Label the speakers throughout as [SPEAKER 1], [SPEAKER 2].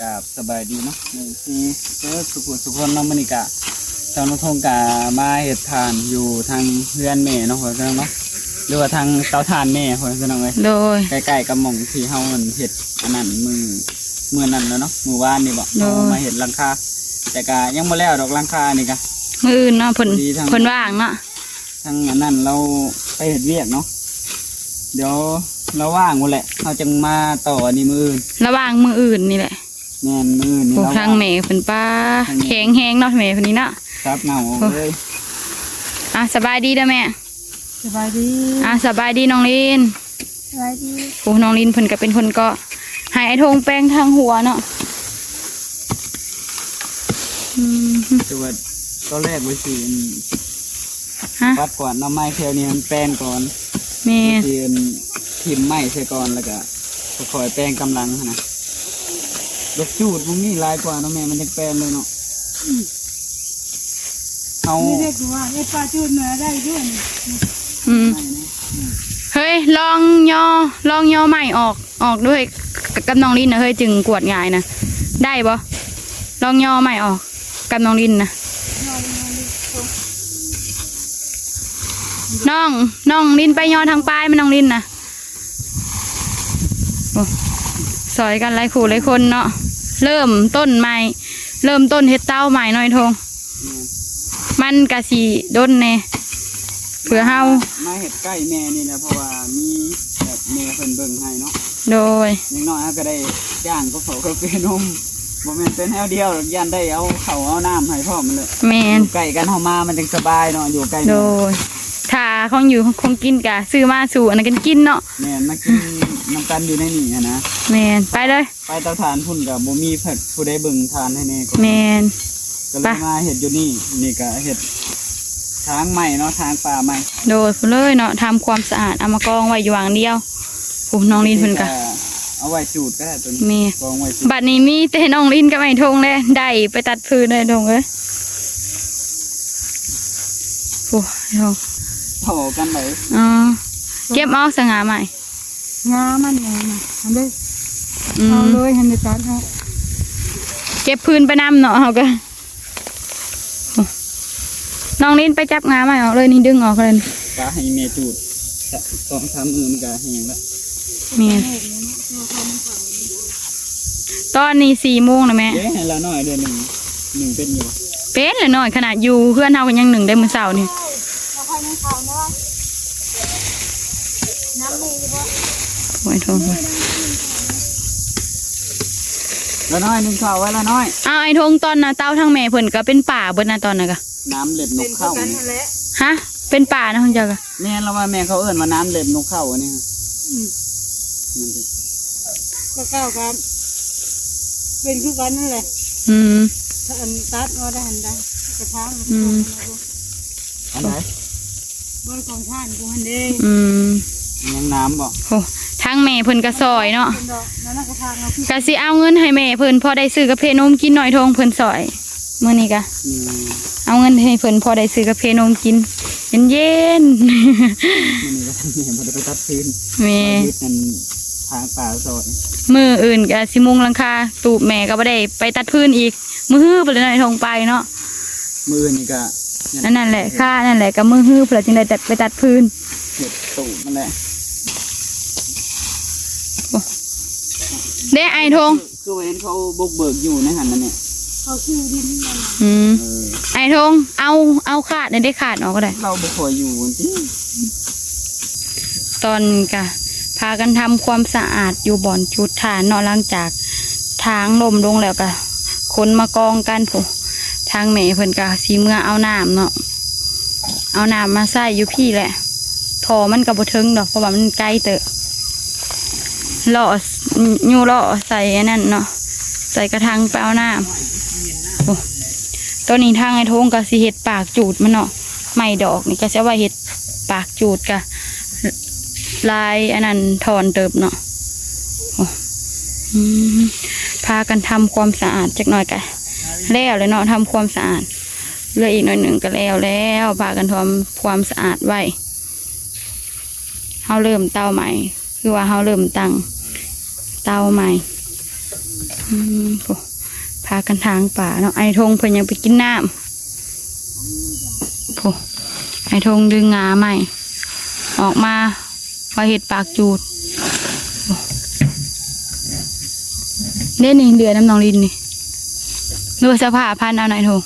[SPEAKER 1] กับสบายดีเนาะที่เจอสุขคนน้องมณิกะชาวนุทงกะมาเห็ดทานอยู่ทางเพื่อนแม่เนาะพ่อพี่น้องเนาะหรือว่าทางเตาถ่านแม่พ่อพี่น้องเลย
[SPEAKER 2] โดย
[SPEAKER 1] ใกล้ๆกับหม่องที่เฮามันเห็ดอันนั้นมือนั้นแล้วเนาะมือวานนี่บ่เอามาเห็ดหลังคาแต่กะยังบ่แล้วดอกหลังคานี่กะ
[SPEAKER 2] มื้ออื่นเนาะเพิ่นว่างเนาะ
[SPEAKER 1] ทางอันนั้นเราไปเห็ดเวียกเนาะเดี๋ยวเราว่างหมดแหละเราจึงมาต่อนี่มืออื่น
[SPEAKER 2] ระหว่างมื้ออื่นนี่แหละ
[SPEAKER 1] แม่นมืออื่นนี่เรา
[SPEAKER 2] ทางแม่เพิ่นป้าแข็งแฮงเนาะแม่เพิ่นนี่เนาะ
[SPEAKER 1] ครับเงาเลย
[SPEAKER 2] สบายดีเด้อแม่
[SPEAKER 3] สบายดี
[SPEAKER 2] สบายดีน้องลิน
[SPEAKER 3] สบายดี
[SPEAKER 2] โอ้น้องลินเพิ่นก็เป็นคนก็ให้ไอ้ธงแป้งทางหัวเนาะ
[SPEAKER 1] ตัวก็แรกไว้สิปัดก่อนน้ำไม้แถวนี้มันแป้งก่อน
[SPEAKER 2] แม่
[SPEAKER 1] ทิมไม้ใส่ก่อนแล้วก็ค่อยแป้งกำลังนะยกจูดมันนี่ลายกว่าน้องแม่มันจะแป้งเลยเนาะเอา
[SPEAKER 3] ไม่ได้กว่าไอ้ปลาจูดมาได้ด้วย
[SPEAKER 2] เฮ้ยลองย่อใหม่ออกด้วยกับน้องลินนะเฮ้ยจึงกวดง่ายนะได้ปะลองย่อใหม่ออกกับน้องลินนะน้องลินไปย่อทางปลายมันน้องลินนะสอยกันหลายคู่หลายคนเนาะเริ่มต้นใหม่เริ่มต้นเฮ็ดเต้าใหม่หน่อยทงมันกะสีด้นเน่เผื่อเฮา
[SPEAKER 1] มาเห็ดใกล้แม่นี่แหละเพราะว่ามีแบบแม่เพิ่นเบิ่งให้เนาะ
[SPEAKER 2] โดย
[SPEAKER 1] อย่างน้อยก็ได้จ้างก็เขาก็เป็นนมบ่แม่นเป็นแนวเดียวยันได้เอาเขาเอาน้ำให้พ่อมันเลย
[SPEAKER 2] แม่น
[SPEAKER 1] ใกล้กันเฮามามันจึงสบายเนาะอยู่ใกล้
[SPEAKER 2] โดยถ้าของอยู่คงกินกะซื้อมาสู่อันนั้นกันกินเนาะ
[SPEAKER 1] แม่นมากินน้ำกันอยู่ในนี่นะ
[SPEAKER 2] แม่นไปเลย
[SPEAKER 1] ไปเตาถ่านพุ่นกับบ่มีเพิ่นผู้ใดเบิ่งทานให้แน่ก็
[SPEAKER 2] แม่น
[SPEAKER 1] ก็เลยมาเฮ็ดอยู่นี่ก็เฮ็ดทางใหม่เนาะทางป่าใหม่
[SPEAKER 2] โดยพุ่นเลยเนาะทำความสะอาดเอามากองไว้อยู่อย่างเดียวโอ้น้องลินเพิ่นกะ
[SPEAKER 1] เอาไว้จูดก็ได้ตัวนี้กองไว้
[SPEAKER 2] บัดนี้มีแต่น้องลินกับไอ้ธงเลยได้ไปตัดพืชเลยธงเอ้ยโอ้ธง
[SPEAKER 1] โผล่กันเลย
[SPEAKER 2] เก็บเอาสง่าใหม่
[SPEAKER 3] งามันงาอันนี้เอาเลยหันไปตัดเอา
[SPEAKER 2] เก็บพื้นไปนำเนาะเขาก็น้องลินไปจับงาใหม่ออกเลยนี่ดึงออกเลย
[SPEAKER 1] ก็ให้เมจูด2-3 มื้อมันก็แห้งแล้ว
[SPEAKER 2] เมตอนนี้4 โมงนะแม่
[SPEAKER 1] ให้ละน้อยเดือนหนึ่งเป็นอยู่
[SPEAKER 2] เป็นละน้อยขนาดอยู่เพื่อนเรากันยัง1ได้มื้อเช้านี่โอ้ยโทษ
[SPEAKER 1] ละน้อยนึงข้าวไว้ละน้อย
[SPEAKER 2] ไอ้ธงตอนน่ะเต้าทั้งแม่เพิ่นก็เป็นป่าเบิดน่ะตอนน่ะก็
[SPEAKER 1] น้ำเล็บนกเข้า
[SPEAKER 2] ฮะเป็นป่านะคุณเจ้าก็
[SPEAKER 1] แม่เราว่าแม่เขาเอิ้นว่าน้ำเล็บนกเข้าอันนี้
[SPEAKER 3] ก็เข้ากันเป็นคือกันนั่นแหละอันตัดก็ได้หันได้กระถาง
[SPEAKER 1] อันไหน
[SPEAKER 3] บนของท่านกูหันเด้
[SPEAKER 1] ยังน้ำบ่
[SPEAKER 2] โอ้ทางแม่เพิ่นก็ซอยเนาะก็สิเอาเงินให้แม่เพิ่นพอได้ซื้อกาแฟนมกินหน่อยทงเพิ่นซอยมื้อนี้ก็เอาเงินให้เพิ่นพอได้ซื้อกาแฟนมกินเย็น
[SPEAKER 1] ๆมื้อนี้ก็แม่บ่ได้ไปตัดพื้น
[SPEAKER 2] แม่
[SPEAKER 1] ทางป่าซอย
[SPEAKER 2] มื้ออื่นก็สิมุงหลังคาตูบแม่ก็บ่ได้ไปตัดพื้นอีกมื้อฮื้อเพิ่นเลยทงไปเนาะ
[SPEAKER 1] มื้อนี้ก็
[SPEAKER 2] นั่นแหละค่านั่นแหละก็มื้อฮื้อเพิ่นจึงได้ไปตัดพื้น
[SPEAKER 1] เฮ็ดตูบนั่นแหละ
[SPEAKER 2] เด้ไอ้ธง
[SPEAKER 1] คือเห็นเขาบุกเบิกอยู่ในหันนั่นเนี่ย
[SPEAKER 3] เขาชื่อดิน
[SPEAKER 2] ไอ้ธงเอาขาดได้ขาดออกก็ได้
[SPEAKER 1] เราบุกหัวอยู่จริง
[SPEAKER 2] ตอนกะพากันทำความสะอาดอยู่บ่อนจุดฐานเนาะหลังจากทางลมลงแล้วกะคนมากองกันผู้ทางแม่เพิ่นกะสีเมื่อเอาน้ำเนาะเอาน้ำมาใส่อยู่พี่แหละทอมันกับบ่ถึงดอกเพราะว่ามันไกลเตอะล่อยูล่อใส่นั่นเนาะใส่กระถางไปเอาน้ำตัวนี้ทางไอ้ทงกับสีเห็ดปากจูดมันเนาะไม่ดอกนี่ก็จะว่าเห็ดปากจูดกะลายอันนั้นถอนเติบเนาะพากันทำความสะอาดจักหน่อยกันแล้วเลยเนาะทำความสะอาดเหลืออีกหน่อยหนึ่งก็แล้วพากันทำความสะอาดไว้เขาเริ่มเตาใหม่คือว่าเขาเริ่มตั้งเตาใหม่ โอ้พากันทางป่าเนาะไอ้ธงเพิ่นยังไปกินน้ำโอ้ไอ้ธงดึงงาใหม่ออกมาว่าเห็ดปากจูดเล่นนี่เดือน้ำนองลินนี่ดูสภาพพันเอาหน่อยธง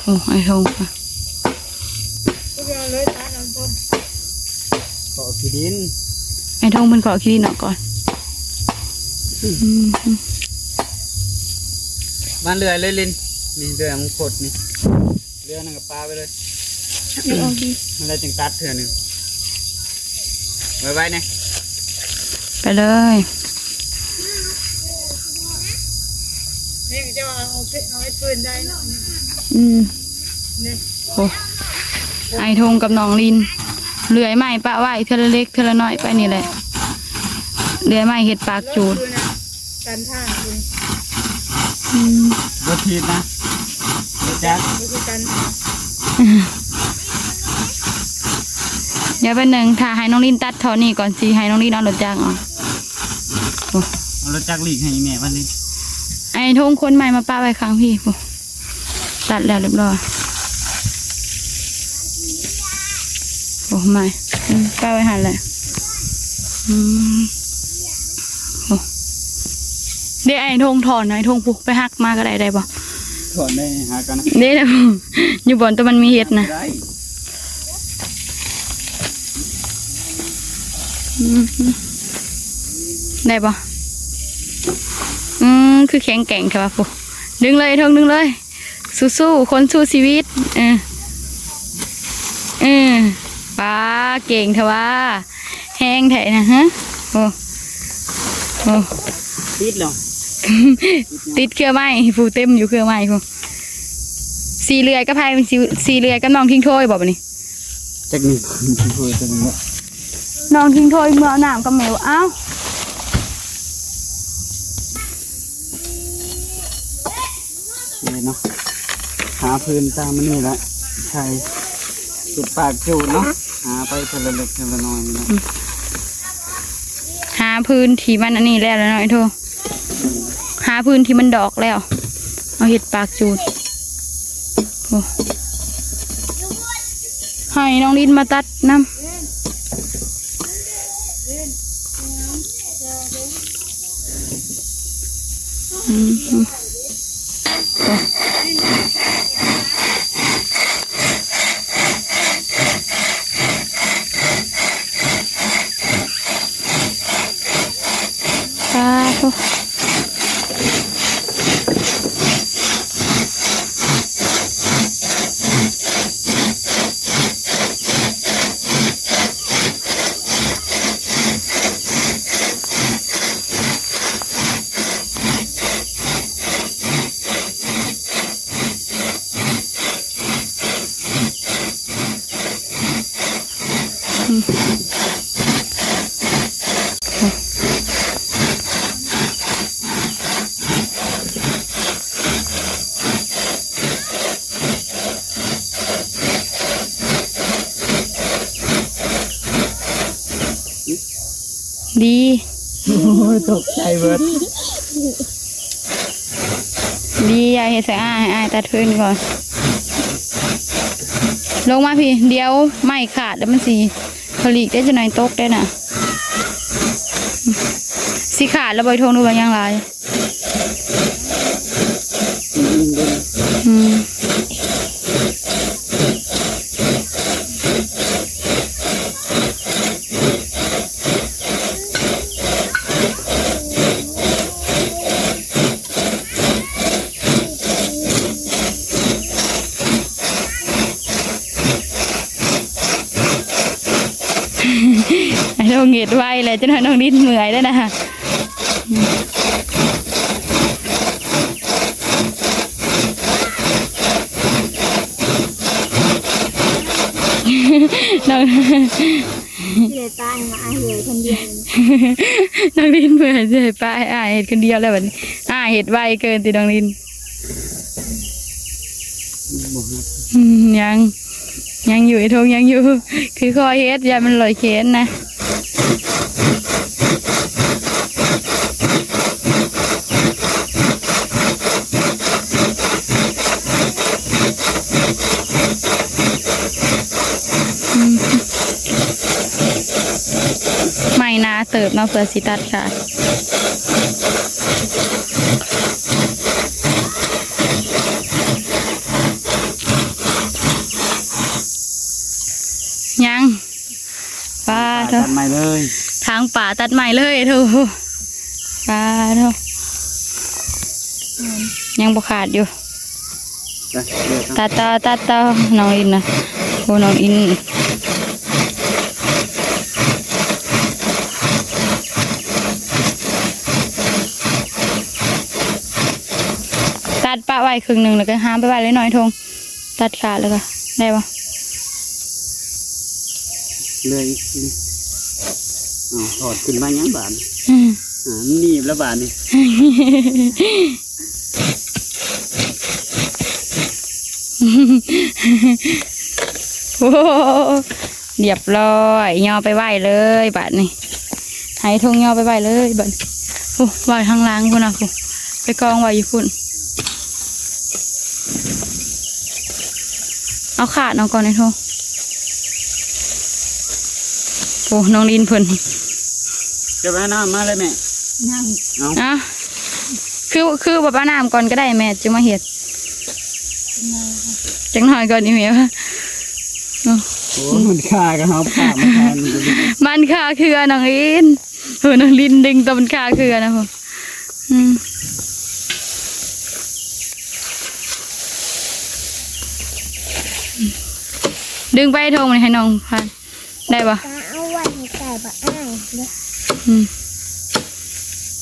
[SPEAKER 2] โอ้ไอ้ธงค่ะ
[SPEAKER 3] ทุกอย่างเลยตาดำต้ม
[SPEAKER 1] เกาะขี้ดิน
[SPEAKER 2] ไอ้ธงมันเกาะขี้ดินออกก่อน
[SPEAKER 1] บ้านเรือเลยลินนี่เรือมันขดนี่เรือนั่งกับปลาไปเลยมันได้จึงตัดเถื่อนึงไว้เนี่ย
[SPEAKER 2] ไปเลย
[SPEAKER 3] นี่จะเอาไอ้ปืนได้เนาะ นี่
[SPEAKER 2] โอ้ไอ้ธงกับน้องลินเลื่อยไม้ปะไว้เทละเล็กเทละน้อยไปนี่แหละเลื่อยไม้เห็ดปากจูด
[SPEAKER 3] ปืนนะการท่าปืน
[SPEAKER 1] รถทีดนะรถจักร
[SPEAKER 3] นี่คือการ
[SPEAKER 2] เดี๋ยวเป็นหนึ่งถ้าให้น้องลินตัดเท่านี้ก่อนสิให้น้องลินเอารถจ้างออกโอ้
[SPEAKER 1] เอารถจักรหลีกให้แม่บ้านลิน
[SPEAKER 2] ไอ้ธงคนใหม่มาป้าไว้ข้างพี่โอ้ตัดแล้วเรียบร้อยโอ้ไม่ป้าไว้หันเลยโอ้เดี๋ยวไอ้ธงถอนไอ้ธงปุ๊บไปหักมาก็ได้ป่ะ
[SPEAKER 1] ถอนได้หากันนะ
[SPEAKER 2] เดี๋ยว อยู่บนตัวมันมีเห็ดนะ
[SPEAKER 1] ได้
[SPEAKER 2] ได้ปะคือแข็งแกร่งค่ะปุ๊ดึงเลยทงดึงเลยสู้ๆคนสู้ชีวิตป้าเก่งเถอะว่าแห้งแถนะฮะโอ้
[SPEAKER 1] ติดเหรอ
[SPEAKER 2] ติดเครือไม้ผู้เต็มอยู่เครือไม้ผู้สีเรือยก็พายเป็นสีเรือยก็น้องทิ้งถ้วยบอกนี่
[SPEAKER 1] จักรนี่คุยจักรนี่
[SPEAKER 2] น้องทิ้งถ้วยเมื่อเอาน้ำกับแมวอ้าว
[SPEAKER 1] เนาะหาพื้นตามมันนี่แหละใช่จุดปากจูดเนาะหาไปเทละเล็กเทละน้อยนะ
[SPEAKER 2] หาพื้นที่มันอันนี้แล้วหน่อยโทหาพื้นที่มันดอกแล้วเอาเห็ดปากจูดโอ้ให้น้องลินมาตัดน้ำดี
[SPEAKER 1] ตกใจเบิด
[SPEAKER 2] ดียายเห็ดใส่อ้ายตัดพื้นก่อนลงมาพี่เดี๋ยวไม่ขาดแล้วมันสีผลิตได้จะหน่อยตกได้น่ะสีขาดแล้วใบทงดูบางอย่างไรเราเหงียดไวเลยจะหน่อยน้องดิ้นเหนื่อยแล้วนะน้อง
[SPEAKER 3] เสียตายมาเลยคนเดียว
[SPEAKER 2] น้องดิ้นเหนื่อยเสียไปเห็ดคนเดียวแล้วแบบนี้เห็ดไวเกินตีน้องดิ้นยังอยู่ไอ้ทงยังอยู่คือคอยเฮ็ดยามันลอยเค้นนะ ไม่นาเติบมาเพื่อสิตัดขาดยังปลาเถ
[SPEAKER 1] ตั
[SPEAKER 2] อะ
[SPEAKER 1] ดใหม่เลย
[SPEAKER 2] ทางป่าตัดใหม่เลยเถอะปลาเถอะยังบ่ขาดอยู่
[SPEAKER 1] จ้ะเลือกเอา
[SPEAKER 2] ตัดต่อน้องอินนะโอ้น้องอินตัดปะไว้ครึ่งหนึ่งแล้วก็ห้ามไปไว้เลยหน่อยทงตัดขาดแล้วก็ได้ปะ
[SPEAKER 1] เลยถอดขึ้นมายังบาท
[SPEAKER 2] อืม
[SPEAKER 1] หนีบแล้วบาทนี่
[SPEAKER 2] โอ้โหเรียบร้อยย่อไปไหวเลยบัดนี้ให้ทงย่อไปไหวเลยบัดนี้โอ้ไหวทางล่างพุ่นนะคุณไปกองไหวอยู่พุ่นเอาขาดเอาก่อนไอ้ทงโอ้น้องลินเพิ่น
[SPEAKER 1] จะไปน้ำมาเลยแม่
[SPEAKER 3] นั่ง
[SPEAKER 1] เอา
[SPEAKER 2] อ่ะคือแบบว่าน้ำก่อนก็ได้แม่จะมาเห็ดจังหน่อยก่อนนี่แม่ว่า
[SPEAKER 1] โอ้มันฆ่ากันครับฆ่ามันฆ่ามันจะ
[SPEAKER 2] มันคาเครือน้องอินน้องลินดึงตัวมันคาเครือนะพ่อดึงไปทงมันให้น้องพันได้ปะ
[SPEAKER 3] เอาไว้ให้ไก่บ่อ้ายเด้อ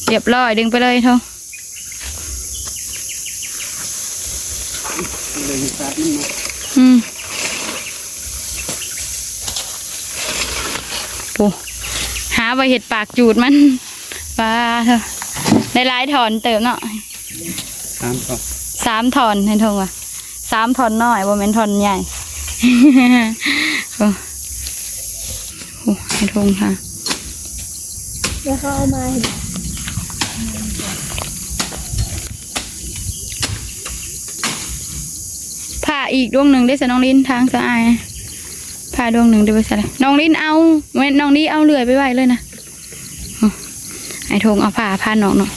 [SPEAKER 2] เรียบร้อยดึงไปเลยทง
[SPEAKER 1] เลยตัดมันมา
[SPEAKER 2] ปูหาใบเห็ดปากจูดมันปลาเถอะได้หลายถอนเติมเนาะ
[SPEAKER 1] 3 ต่อ
[SPEAKER 2] 3 ถอนเห็นทงว่ะ3 ถอนน้อยบ่แม่นถอนใหญ่ โอ้โหเห็นทงค่ะ
[SPEAKER 3] เดี๋ยวเขาเอามาให้
[SPEAKER 2] ผ่าอีกดวงหนึ่งได้สน้องลิ้นทางสะอายผ่าดวงหนึ่งได้ไปใส่น้องลิ้นเอาแม่น้องนี้เอาเลื่อยไปไว้เลยนะไอ้ทงเอาผ่าน้องเนาะ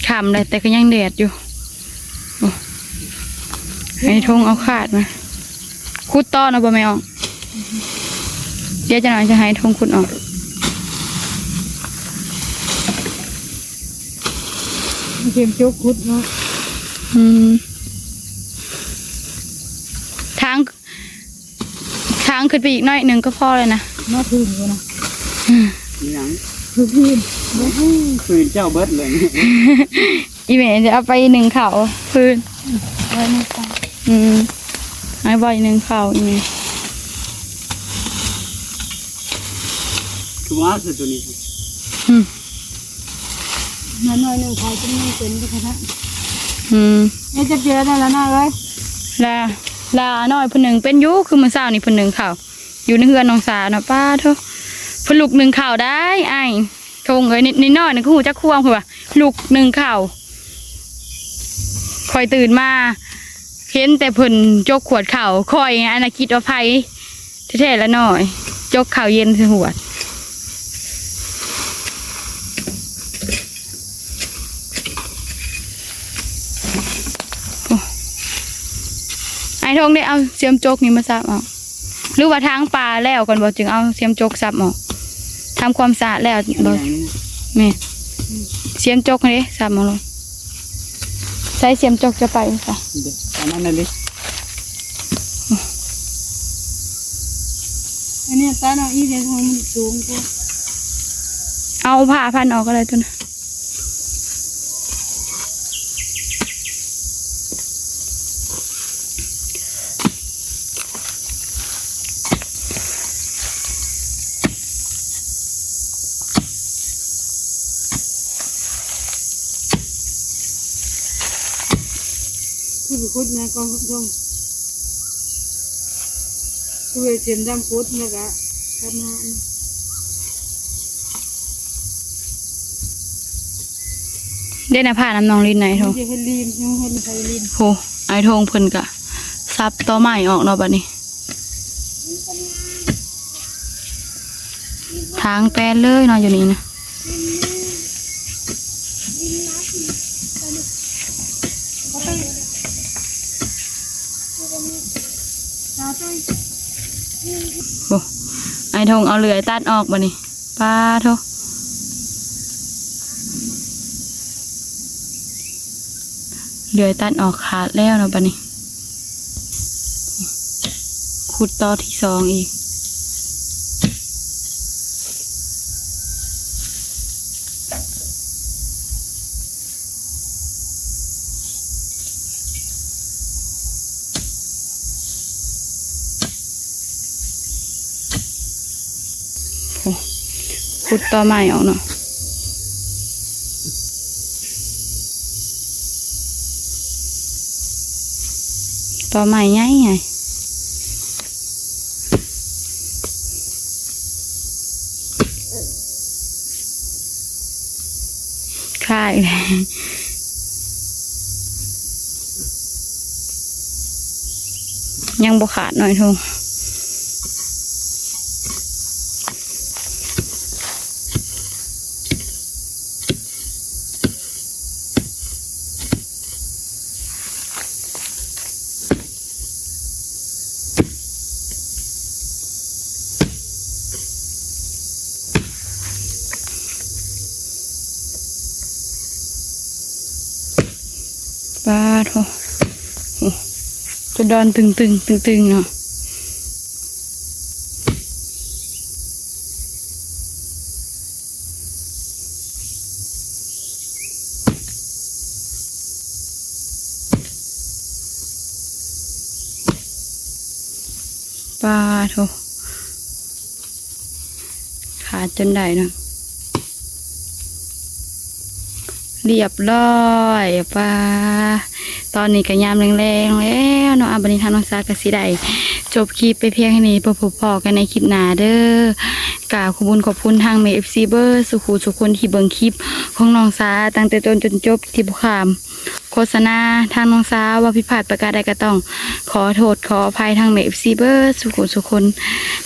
[SPEAKER 2] ขำเลยแต่ก็ยังแดดอยู่โอ้ไอ้ทงเอาขาดมาคุดต้อนเอาบ่ไม่ออกเดี๋ยวจะหน่อยจะให้ทงคุดออก
[SPEAKER 3] เตรียมโจ๊กคุดเนาะ
[SPEAKER 2] ทางขึ้นไปอีกหน่อยหนึ่งก็พอเลยนะ
[SPEAKER 3] มาถึงอยู่นะ
[SPEAKER 1] นี่หยัง
[SPEAKER 3] คือพี่เด้อ
[SPEAKER 1] คืนเจ้าเบิดเลย
[SPEAKER 2] อีเมจะเอาไป1 เข่าพื้น
[SPEAKER 3] ไว้ในตา
[SPEAKER 2] ให้บ่อย1 เข่าอีเม
[SPEAKER 1] คือว่าคือตัวนี้
[SPEAKER 3] น้อยหน่อยหนึงใครจะไม่เป็นก็คณะ
[SPEAKER 2] นี่
[SPEAKER 3] จะเจอได้แล้วนะเอ้ย
[SPEAKER 2] ลาน้อยผู้หนึ่งเป็นอยุคือมื้อเช้านี่ผู้หนึ่งเข่าอยู่ในเฮือนน้องสาเนาะป้าเถอะผู้ลูก1 เข่าได้ไอ้ทงเอ้ยนิดน้อยนึงคือหูจักควงคือว่าลูก1 เข่าคอยตื่นมาเห็นแต่เพิ่นจกขวดเข่าคอยอันน่ะคิดว่าไผแท้ๆแล้วน้อยจกเข่าเย็นใส่หัว ไอ้ทงได้เอาเสียมโจกนี่มาซับออกหรือว่าทางปลาแล้วก่อนบอกจึงเอาเสียมโจกซับออกทำความสะอาดแล้วบอกแม่เสียมโจกนี่ซับออกลงใช้เสียมโจกจะไปค่ะ
[SPEAKER 1] อันนั้นน่ะดิ
[SPEAKER 3] อันนี้ตาน้องอีเดี๋ยวมันสูงกว่า
[SPEAKER 2] เอาผ้าพันออกก็เลยตัวนะ
[SPEAKER 3] คือคุดนะก่อนจงคือเตรียมดำคุดนะกะทำงาน
[SPEAKER 2] ได้นะผ้าน้ำนองลินไหนทง
[SPEAKER 3] จะให้ลีนยังให้ไทยลีน
[SPEAKER 2] โหไอ้ทงเพิ่นกะ ซับต่อใหม่ออกเนาะบัดนี้ทางแปลนเลยเนาะอยู่นี่นะโอ้ไอ้ทงเอาเลื่อยตัดออกบัดนี้ป้าโทเลื่อยตัดออกขาดแล้วเนาะบัดนี้ขุดต่อที่2อีกขุดต่อใหม่ออกเนาะต่อใหม่ไงคลายเลยยังบ่ขาดหน่อยทงป้าโทจะดอนตึงเนาะป้าโทขาดจนได้เนาะเรียบร้อยป้าตอนนี้ก็ยามแรงๆแล้วเนาะบัดนี้ทางน้องซากสิได้จบคลิปไปเพียงแค่นี้พอๆกันในคลิปหน้าเด้อกราบขอบคุณทางเม FC เบอร์สุขุสุคนที่เบิ่งคลิปของน้องซาตั้งแต่ต้นจนจบที่บ่ข้ามโฆษณาทางน้องซาว่าผิดพลาดประการใดก็ต้องขอโทษขออภัยทางเม FC เบอร์สุขุสุคน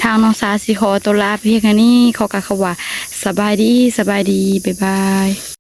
[SPEAKER 2] ทางน้องซาสิขอตัวลาไปเพียงแค่นี้ขอกล่าวคำว่าสบายดีบ๊ายบาย